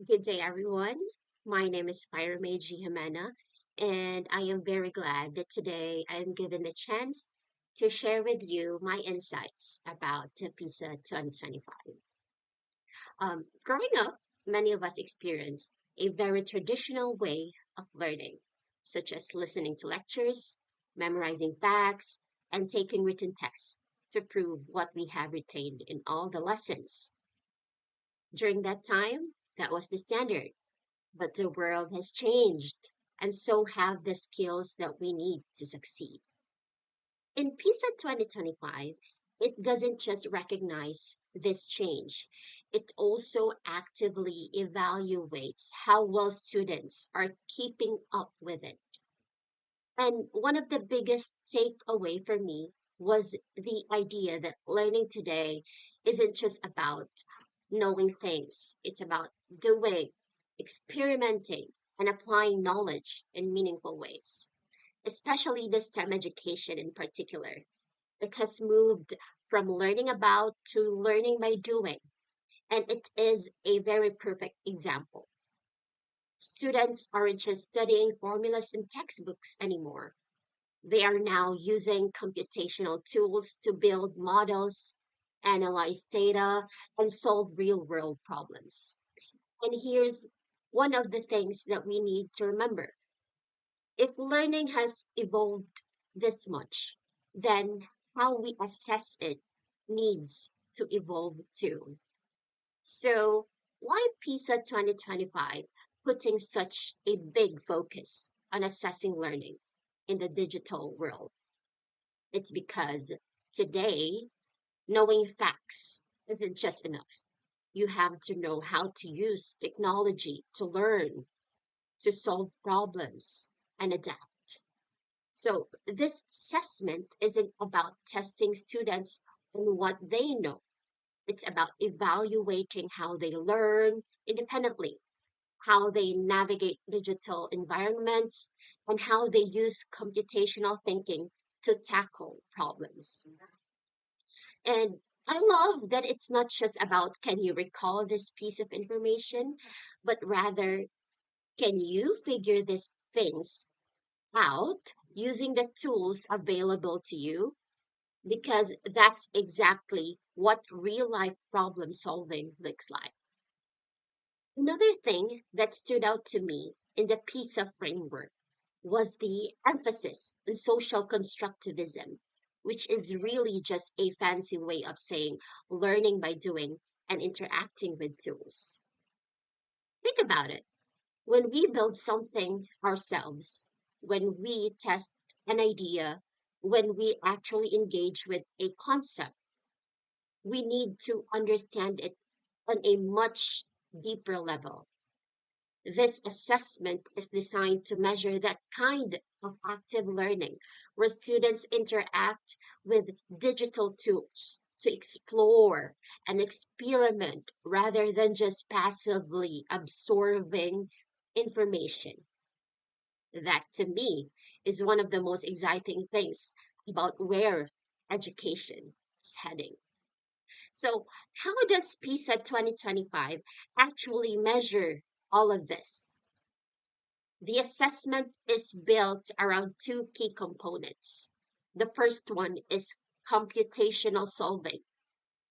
Good day, everyone. My name is Pyramid Jimena, and I am very glad that today I am given the chance to share with you my insights about the PISA 2025. Growing up, many of us experienced a very traditional way of learning, such as listening to lectures, memorizing facts, and taking written tests to prove what we have retained in all the lessons. During that time, that was the standard. But the world has changed, and so have the skills that we need to succeed. In PISA 2025, it doesn't just recognize this change, it also actively evaluates how well students are keeping up with it. And one of the biggest takeaway for me was the idea that learning today isn't just about knowing things. It's about doing, experimenting, and applying knowledge in meaningful ways, especially the STEM education in particular. It has moved from learning about to learning by doing, and it is a very perfect example. Students aren't just studying formulas in textbooks anymore. They are now using computational tools to build models, analyze data, and solve real world problems. And here's one of the things that we need to remember. If learning has evolved this much, then how we assess it needs to evolve too. So, why PISA 2025 putting such a big focus on assessing learning in the digital world? It's because today, knowing facts isn't just enough. You have to know how to use technology to learn, to solve problems, and adapt. So, this assessment isn't about testing students on what they know, it's about evaluating how they learn independently, how they navigate digital environments, and how they use computational thinking to tackle problems. And I love that it's not just about can you recall this piece of information, but rather can you figure these things out using the tools available to you? Because that's exactly what real life problem solving looks like. Another thing that stood out to me in the PISA framework was the emphasis on social constructivism, which is really just a fancy way of saying learning by doing and interacting with tools. Think about it. When we build something ourselves, when we test an idea, when we actually engage with a concept, we need to understand it on a much deeper level. This assessment is designed to measure that kind of active learning where students interact with digital tools to explore and experiment rather than just passively absorbing information. That to me is one of the most exciting things about where education is heading. So, how does PISA 2025 actually measure all of this? The assessment is built around two key components. The first one is computational solving.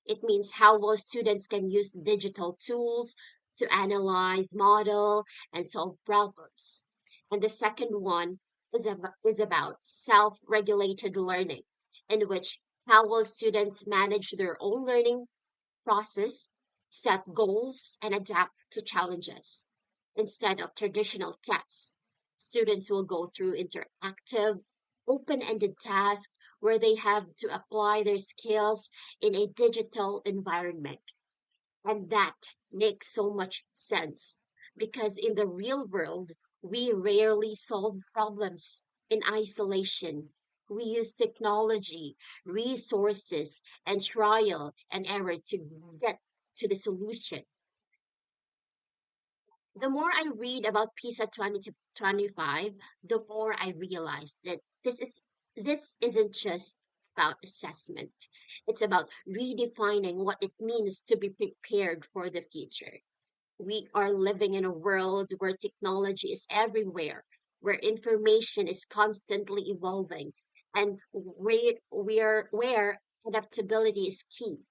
It means how well students can use digital tools to analyze, model, and solve problems. And the second one is about self regulated learning, in which how well students manage their own learning process, set goals, and adapt to challenges. Instead of traditional tests, students will go through interactive, open ended tasks where they have to apply their skills in a digital environment. And that makes so much sense because in the real world, we rarely solve problems in isolation. We use technology, resources, and trial and error to get to the solution. The more I read about PISA 2025, the more I realize that this isn't just about assessment. It's about redefining what it means to be prepared for the future. We are living in a world where technology is everywhere, where information is constantly evolving, and where adaptability is key.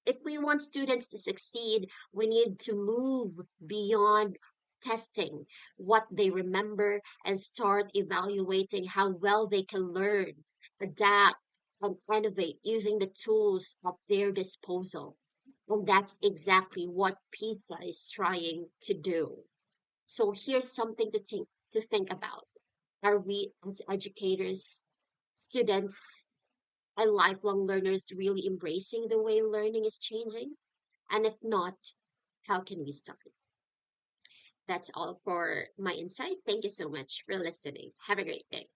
If we want students to succeed, we need to move beyond testing what they remember and start evaluating how well they can learn, adapt, and innovate using the tools at their disposal. And that's exactly what PISA is trying to do. So here's something to think about. Are we as educators, students, and lifelong learners really embracing the way learning is changing? And if not, how can we start? That's all for my insight. Thank you so much for listening. Have a great day.